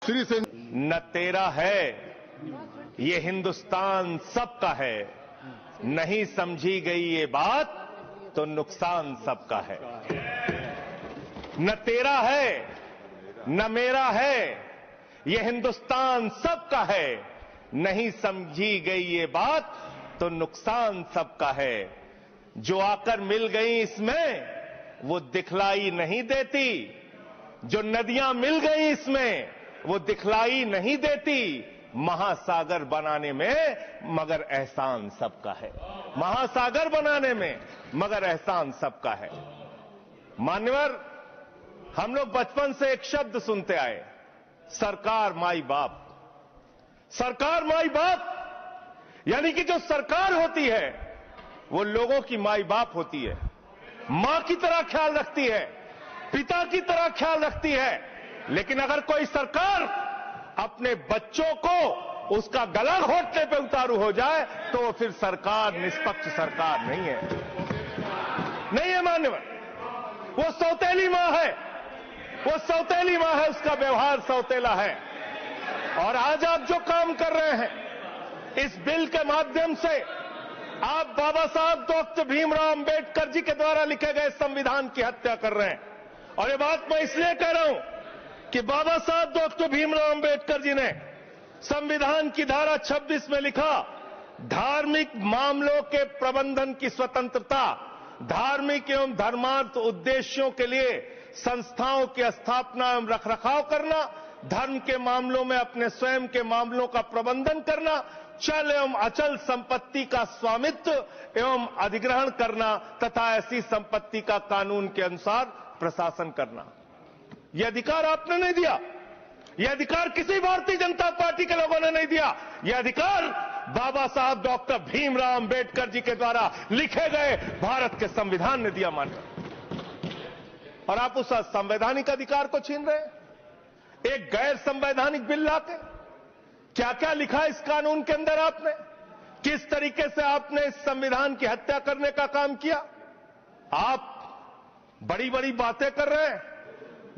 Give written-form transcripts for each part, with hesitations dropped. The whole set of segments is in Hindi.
न तेरा है ये हिंदुस्तान सबका है, नहीं समझी गई ये बात तो नुकसान सबका है। न तेरा है न मेरा है ये हिंदुस्तान सबका है, नहीं समझी गई ये बात तो नुकसान सबका है। जो आकर मिल गई इसमें वो दिखलाई नहीं देती, जो नदियां मिल गई इसमें वो दिखलाई नहीं देती, महासागर बनाने में मगर एहसान सबका है। महासागर बनाने में मगर एहसान सबका है। मान्यवर, हम लोग बचपन से एक शब्द सुनते आए, सरकार माई बाप। सरकार माई बाप यानी कि जो सरकार होती है वो लोगों की माई बाप होती है, मां की तरह ख्याल रखती है, पिता की तरह ख्याल रखती है। लेकिन अगर कोई सरकार अपने बच्चों को उसका गला घोटने पे उतारू हो जाए तो वो फिर सरकार निष्पक्ष सरकार नहीं है, नहीं है मान्यवर। वो सौतेली मां है, वो सौतेली मां है, उसका व्यवहार सौतेला है। और आज आप जो काम कर रहे हैं इस बिल के माध्यम से, आप बाबा साहब डॉक्टर भीमराव अंबेडकर जी के द्वारा लिखे गए संविधान की हत्या कर रहे हैं। और ये बात मैं इसलिए कह रहा हूं कि बाबा साहब डॉक्टर भीमराव अंबेडकर जी ने संविधान की धारा 26 में लिखा, धार्मिक मामलों के प्रबंधन की स्वतंत्रता, धार्मिक एवं धर्मार्थ उद्देश्यों के लिए संस्थाओं की स्थापना एवं रखरखाव करना, धर्म के मामलों में अपने स्वयं के मामलों का प्रबंधन करना, चल एवं अचल संपत्ति का स्वामित्व एवं अधिग्रहण करना तथा ऐसी संपत्ति का कानून के अनुसार प्रशासन करना। यह अधिकार आपने नहीं दिया, यह अधिकार किसी भारतीय जनता पार्टी के लोगों ने नहीं दिया। यह अधिकार बाबा साहब डॉक्टर भीमराव अंबेडकर जी के द्वारा लिखे गए भारत के संविधान ने दिया मान्य। और आप उस संवैधानिक अधिकार को छीन रहे हैं एक गैर संवैधानिक बिल लाके। क्या क्या लिखा इस कानून के अंदर आपने, किस तरीके से आपने इस संविधान की हत्या करने का काम किया। आप बड़ी बड़ी बातें कर रहे हैं।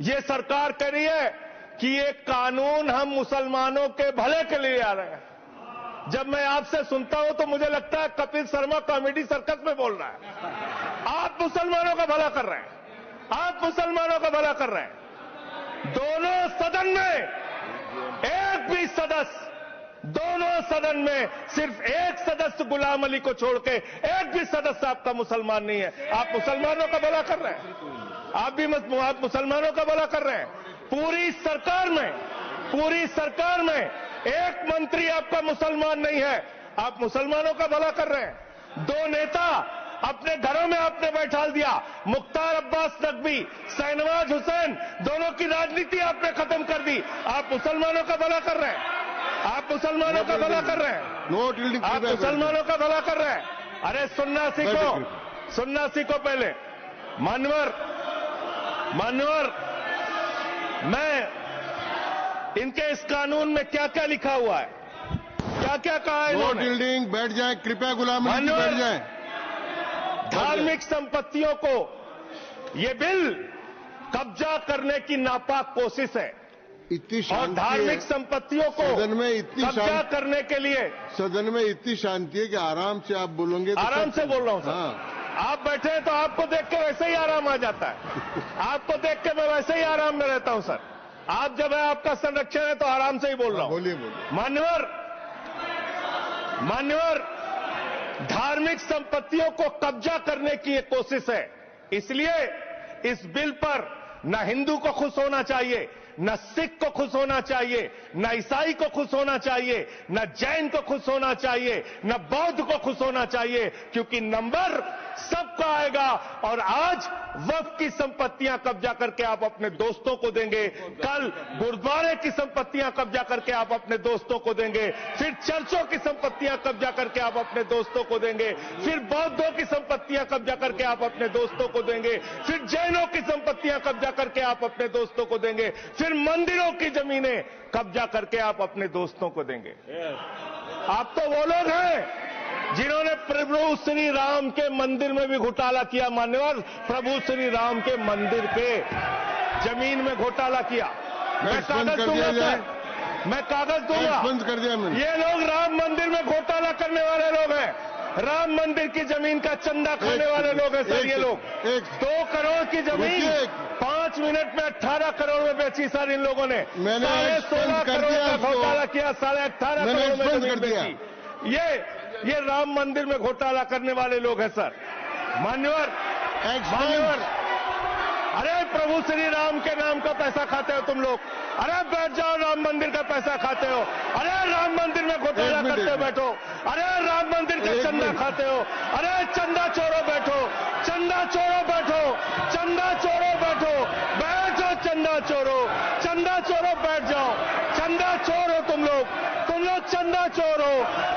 ये सरकार कह रही है कि ये कानून हम मुसलमानों के भले के लिए आ रहे हैं। जब मैं आपसे सुनता हूं तो मुझे लगता है कपिल शर्मा कॉमेडी सर्कस में बोल रहा है। आप मुसलमानों का भला कर रहे हैं, आप मुसलमानों का भला कर रहे हैं। दोनों सदन में एक भी सदस्य, दोनों सदन में सिर्फ एक सदस्य गुलाम अली को छोड़ के एक भी सदस्य आपका मुसलमान नहीं है। आप मुसलमानों का भला कर रहे हैं, आप मुसलमानों का भला कर रहे हैं। पूरी सरकार में एक मंत्री आपका मुसलमान नहीं है, आप मुसलमानों का भला कर रहे हैं। दो नेता अपने घरों में आपने बैठा दिया, मुख्तार अब्बास नकवी, शहनवाज हुसैन, दोनों की राजनीति आपने खत्म कर दी। आप मुसलमानों का भला कर रहे हैं, आप मुसलमानों का भला कर रहे हैं, आप मुसलमानों का भला कर रहे हैं। अरे सुनना सीखो पहले। मान्यवर, मैं इनके इस कानून में क्या क्या लिखा हुआ है, क्या क्या कहा है इन्होंने। बैठ जाए कृपया, गुलाम अली बैठ जाए। धार्मिक संपत्तियों को यह बिल कब्जा करने की नापाक कोशिश है। इतनी और धार्मिक संपत्तियों को सदन में इतनी कब्जा करने के लिए सदन में इतनी शांति है कि आराम से आप बोलोगे तो आराम से बोल रहा हूं सर। हाँ। आप बैठे हैं तो आपको देख के वैसे ही आराम आ जाता है। आपको देख के मैं वैसे ही आराम में रहता हूं सर। आप जब है आपका संरक्षण है तो आराम से ही बोल रहा हूं। बोलिए। मान्यवर, धार्मिक संपत्तियों को कब्जा करने की एक कोशिश है। इसलिए इस बिल पर न हिंदू को खुश होना चाहिए, न सिख को खुश होना चाहिए, न ईसाई को खुश होना चाहिए, न जैन को खुश होना चाहिए, न बौद्ध को खुश होना चाहिए, क्योंकि नंबर सबका आएगा। और आज वक्फ की संपत्तियां कब्जा करके आप अपने दोस्तों को देंगे, कल गुरुद्वारे की संपत्तियां कब्जा करके आप अपने दोस्तों को देंगे, फिर चर्चों की संपत्तियां कब्जा करके आप अपने दोस्तों को देंगे, फिर बौद्धों की संपत्तियां कब्जा करके आप अपने दोस्तों को देंगे, फिर जैनों की संपत्तियां कब्जा करके आप अपने दोस्तों को देंगे, फिर मंदिरों की जमीनें कब्जा करके आप अपने दोस्तों को देंगे। आप तो वो लोग हैं जिन्होंने प्रभु श्री राम के मंदिर में भी घोटाला किया। मान्यवर, प्रभु श्री राम के मंदिर के जमीन में घोटाला किया। मैं कागज दूंगा सर, मैं कागज दूंगा। बंद कर दिया मैंने। ये लोग राम मंदिर में घोटाला करने वाले लोग हैं, राम मंदिर की जमीन का चंदा खाने वाले लोग हैं सर। ये लोग 2 करोड़ की जमीन 5 मिनट में 18 करोड़ में बेची सर इन लोगों ने। मैंने 16.5 करोड़ का घोटाला किया, 18.5 करोड़ में जमीन बेची। ये राम मंदिर में घोटाला करने वाले लोग हैं सर। मान्यवर, अरे प्रभु श्री राम के नाम का पैसा खाते हो तुम लोग। अरे बैठ जाओ, राम मंदिर का पैसा खाते हो। अरे राम मंदिर में घोटाला करते हो, बैठो। अरे राम मंदिर का चंदा खाते हो। अरे चंदा चोरो बैठो, चंदा चोरो बैठो, चंदा चोरो बैठो, बैठो चंदा चोरो, चंदा चोरो बैठ जाओ। चंदा चोरो तुम लोग चंदा चोरो,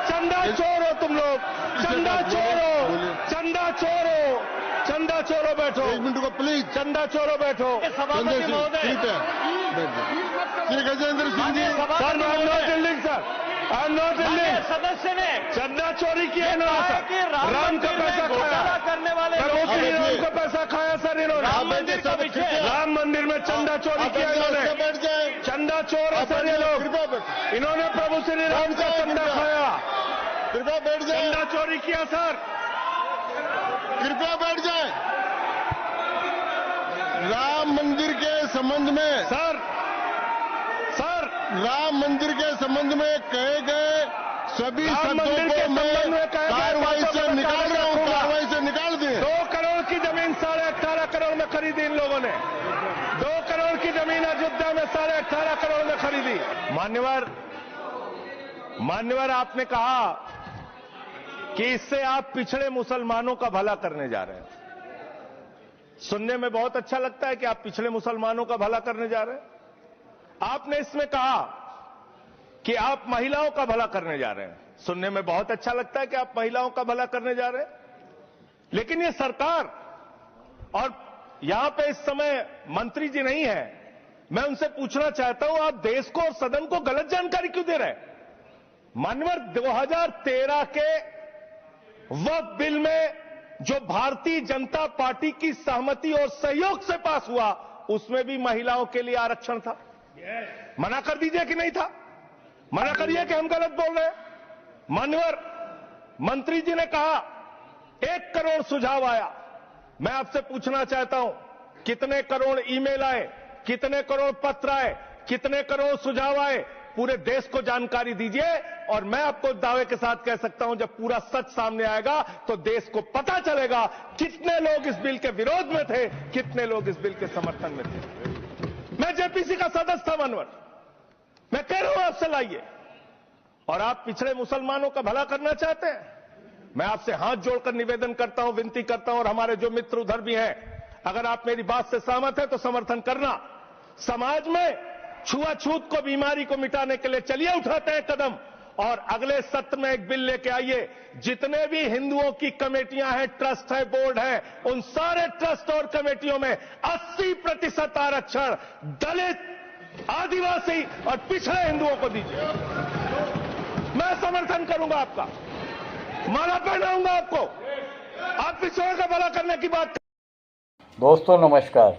चंदा चोरो तुम लोग, चंदा चोरो, चंदा चोरो, चंदा चोरो बैठो। 1 मिनट को प्लीज। चंदा चोरो बैठो। सभापति महोदय, Shri Gajendra Singh ji. Sir I am not building sir, I am not building. सदस्य ने चंदा चोरी किया ना सर, राम का पैसा खाया करने वाले राम का पैसा खाया सर इन्होंने। राम मंदिर का विषय, राम मंदिर में चंदा चोरी किया इन्होंने। बैठ जाए। चंदा चोर है सर ये लोग। इन्होंने प्रभु श्री राम का चंदा खाया, कृपया बैठ जाए। चंदा चोरी किया सर। कृपया बैठ जाए। राम मंदिर के संबंध में सर राम मंदिर के संबंध में कहे गए सभी राम शब्दों मंदिर के को मैं संबंध में कहे गए कार्रवाई बातों से को निकाल रहा हूं। रखूंगा। कार्रवाई से निकाल दिए। 2 करोड़ की जमीन 18.5 करोड़ में खरीदी इन लोगों ने। 2 करोड़ की जमीन अयोध्या में 18.5 करोड़ में खरीदी। मान्यवर, आपने कहा कि इससे आप पिछड़े मुसलमानों का भला करने जा रहे हैं। सुनने में बहुत अच्छा लगता है कि आप पिछड़े मुसलमानों का भला करने जा रहे हैं। आपने इसमें कहा कि आप महिलाओं का भला करने जा रहे हैं। सुनने में बहुत अच्छा लगता है कि आप महिलाओं का भला करने जा रहे हैं, लेकिन ये सरकार और यहां पे इस समय मंत्री जी नहीं है, मैं उनसे पूछना चाहता हूं, आप देश को और सदन को गलत जानकारी क्यों दे रहे हैं? मान्यवर, 2013 के वक्फ बिल में जो भारतीय जनता पार्टी की सहमति और सहयोग से पास हुआ, उसमें भी महिलाओं के लिए आरक्षण था। मना कर दीजिए कि नहीं था? मना करिए कि हम गलत बोल रहे हैं। मान्यवर, मंत्री जी ने कहा 1 करोड़ सुझाव आया। मैं आपसे पूछना चाहता हूं, कितने करोड़ ईमेल आए, कितने करोड़ पत्र आए, कितने करोड़ सुझाव आए? पूरे देश को जानकारी दीजिए, और मैं आपको दावे के साथ कह सकता हूं, जब पूरा सच सामने आएगा तो देश को पता चलेगा कितने लोग इस बिल के विरोध में थे, कितने लोग इस बिल के समर्थन में थे। मैं जेपीसी का सदस्य था मान्यवर, मैं कह रहा हूं आपसे लाइए। और आप पिछड़े मुसलमानों का भला करना चाहते हैं? मैं आपसे हाथ जोड़कर निवेदन करता हूं, विनती करता हूं, और हमारे जो मित्र उधर भी हैं, अगर आप मेरी बात से सहमत हैं तो समर्थन करना। समाज में छुआछूत को, बीमारी को मिटाने के लिए चलिए उठाते हैं कदम, और अगले सत्र में एक बिल लेके आइए। जितने भी हिंदुओं की कमेटियां हैं, ट्रस्ट है, बोर्ड है, उन सारे ट्रस्ट और कमेटियों में 80% आरक्षण दलित, आदिवासी और पिछड़े हिंदुओं को दीजिए। मैं समर्थन करूंगा आपका, माला पहनाऊंगा आपको। आप पिछड़ों का भला करने की बात। दोस्तों नमस्कार।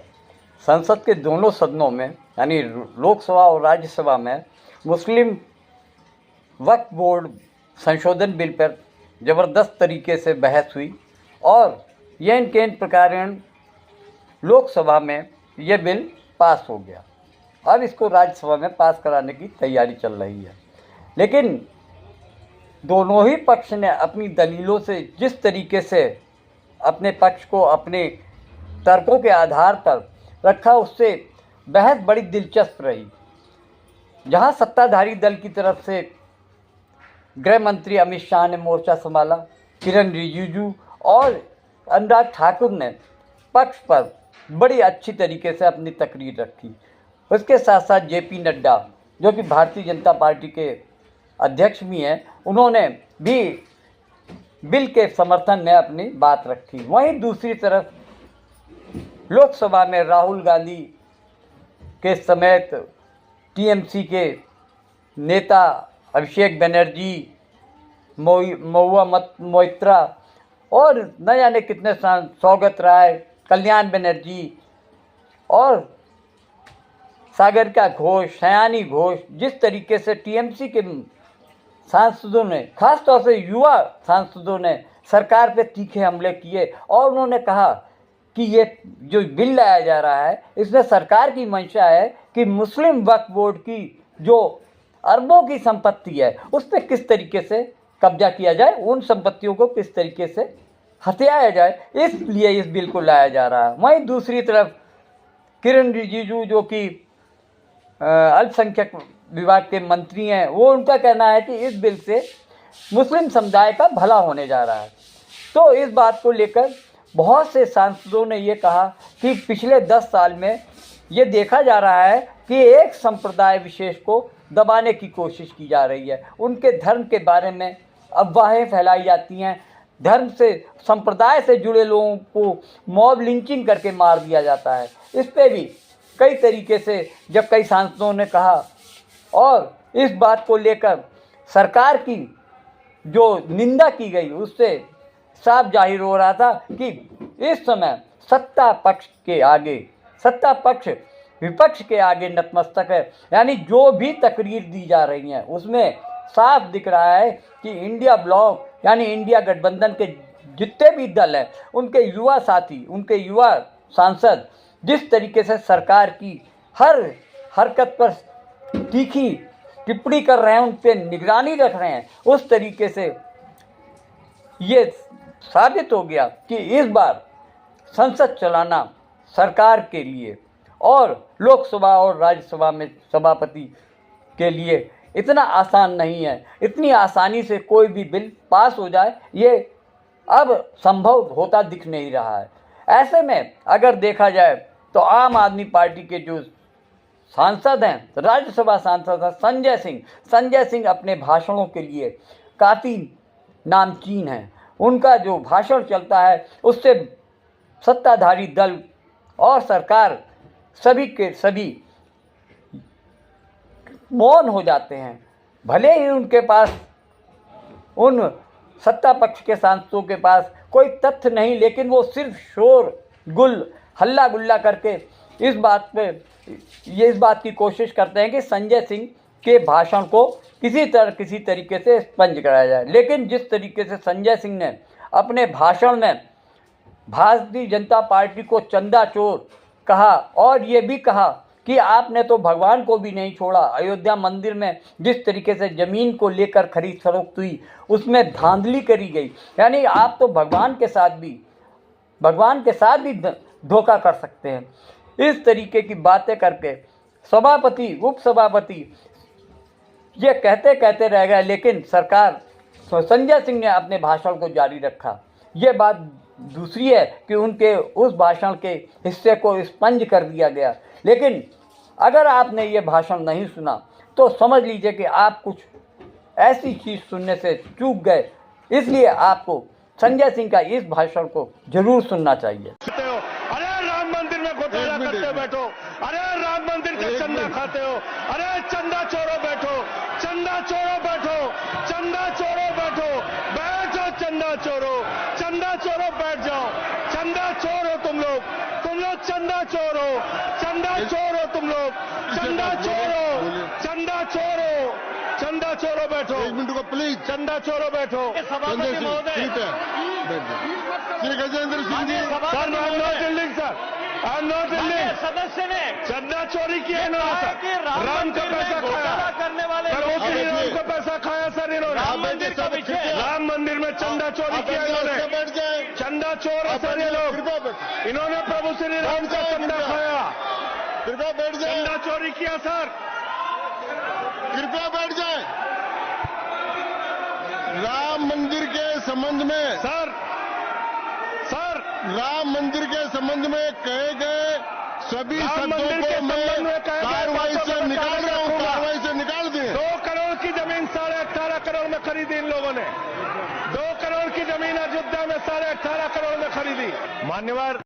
संसद के दोनों सदनों में यानी लोकसभा और राज्यसभा में मुस्लिम वक्फ बोर्ड संशोधन बिल पर ज़बरदस्त तरीके से बहस हुई, और यह केन प्रकार लोकसभा में यह बिल पास हो गया। अब इसको राज्यसभा में पास कराने की तैयारी चल रही है, लेकिन दोनों ही पक्ष ने अपनी दलीलों से जिस तरीके से अपने पक्ष को अपने तर्कों के आधार पर रखा, उससे बहस बड़ी दिलचस्प रही। जहां सत्ताधारी दल की तरफ से गृह मंत्री अमित शाह ने मोर्चा संभाला, किरण रिजिजू और अनुराग ठाकुर ने पक्ष पर बड़ी अच्छी तरीके से अपनी तकरीर रखी। उसके साथ साथ जेपी नड्डा, जो कि भारतीय जनता पार्टी के अध्यक्ष भी हैं, उन्होंने भी बिल के समर्थन में अपनी बात रखी। वहीं दूसरी तरफ लोकसभा में राहुल गांधी के समेत टीएमसी के नेता अभिषेक बनर्जी, महुआ मोइत्रा और न जाने कितने सौगत राय, कल्याण बनर्जी और सागरिका घोष, सयानी घोष, जिस तरीके से टीएमसी के सांसदों ने, खासतौर से युवा सांसदों ने सरकार पे तीखे हमले किए और उन्होंने कहा कि ये जो बिल लाया जा रहा है इसमें सरकार की मंशा है कि मुस्लिम वक्फ बोर्ड की जो अरबों की संपत्ति है उस पर किस तरीके से कब्जा किया जाए, उन संपत्तियों को किस तरीके से हथियाया जाए, इसलिए इस बिल को लाया जा रहा है। वहीं दूसरी तरफ किरण रिजिजू जो कि अल्पसंख्यक विभाग के मंत्री हैं, वो उनका कहना है कि इस बिल से मुस्लिम समुदाय का भला होने जा रहा है। तो इस बात को लेकर बहुत से सांसदों ने ये कहा कि पिछले 10 साल में ये देखा जा रहा है कि एक संप्रदाय विशेष को दबाने की कोशिश की जा रही है, उनके धर्म के बारे में अफवाहें फैलाई जाती हैं, धर्म से, संप्रदाय से जुड़े लोगों को मॉब लिंचिंग करके मार दिया जाता है। इस पे भी कई तरीके से जब कई सांसदों ने कहा और इस बात को लेकर सरकार की जो निंदा की गई उससे साफ जाहिर हो रहा था कि इस समय सत्ता पक्ष विपक्ष के आगे नतमस्तक है। यानी जो भी तकरीर दी जा रही हैं उसमें साफ दिख रहा है कि इंडिया ब्लॉक यानी इंडिया गठबंधन के जितने भी दल हैं उनके युवा साथी, उनके युवा सांसद जिस तरीके से सरकार की हर हरकत पर तीखी टिप्पणी कर रहे हैं, उन पर निगरानी रख रहे हैं, उस तरीके से ये साबित हो गया कि इस बार संसद चलाना सरकार के लिए और लोकसभा और राज्यसभा में सभापति के लिए इतना आसान नहीं है। इतनी आसानी से कोई भी बिल पास हो जाए ये अब संभव होता दिख नहीं रहा है। ऐसे में अगर देखा जाए तो आम आदमी पार्टी के जो सांसद हैं, राज्यसभा सांसद हैं संजय सिंह अपने भाषणों के लिए काफ़ी नामचीन हैं। उनका जो भाषण चलता है उससे सत्ताधारी दल और सरकार सभी के सभी मौन हो जाते हैं। भले ही उनके पास, उन सत्ता पक्ष के सांसदों के पास कोई तथ्य नहीं, लेकिन वो सिर्फ शोर गुल हल्ला गुल्ला करके इस बात की कोशिश करते हैं कि संजय सिंह के भाषण को किसी तरीके से स्पंज कराया जाए। लेकिन जिस तरीके से संजय सिंह ने अपने भाषण में भारतीय जनता पार्टी को चंदा चोर कहा और ये भी कहा कि आपने तो भगवान को भी नहीं छोड़ा। अयोध्या मंदिर में जिस तरीके से ज़मीन को लेकर खरीद फरोख्त हुई उसमें धांधली करी गई, यानी आप तो भगवान के साथ भी धोखा कर सकते हैं। इस तरीके की बातें करके सभापति उपसभापति ये कहते कहते रह गए, लेकिन सरकार संजय सिंह ने अपने भाषण को जारी रखा। ये बात दूसरी है कि उनके उस भाषण के हिस्से को स्पंज कर दिया गया। लेकिन अगर आपने ये भाषण नहीं सुना तो समझ लीजिए कि आप कुछ ऐसी चीज़ सुनने से चूक गए, इसलिए आपको संजय सिंह का इस भाषण को जरूर सुनना चाहिए। अरे राम मंदिर में घोटाला करते बैठो, अरे राम मंदिर का चंदा खाते हो, अरे चंदा चोरो बैठो, चंदा चोरो बैठो, चंदा चोरो बैठो, बैठो चंदा चोरो बैठ जाओ। चंदा चोर हो तुम लोग चंदा चोर हो, तुम लोग चंदा चोरो बैठो। 1 मिनट को प्लीज, चंदा चोरो बैठो। सभापति महोदय Shri Gajendra Singh ji. Sir I am not building सदस्य ने चंदा चोरी किया इन्होंने, राम का पैसा खाया, करने वाले राम का पैसा खाया सर इन्होंने। राम मंदिर का विषय, राम मंदिर में चंदा चोरी किया इन्होंने, बैठ जाए, चंदा चोर है सर ये लोग। इन्होंने प्रभु श्री राम का चंदा खाया, कृपया बैठ जाए, चंदा चोरी किया सर। कृपया बैठ जाए। राम मंदिर के संबंध में सर राम मंदिर के संबंध में कहे गए सभी शब्दों को मैं कार्रवाई से निकाल रहा हूं, कार्रवाई से निकाल दिए। 2 करोड़ की जमीन 18.5 करोड़ में खरीदी इन लोगों ने, 2 करोड़ की जमीन अयोध्या में 18.5 करोड़ में खरीदी। मान्यवर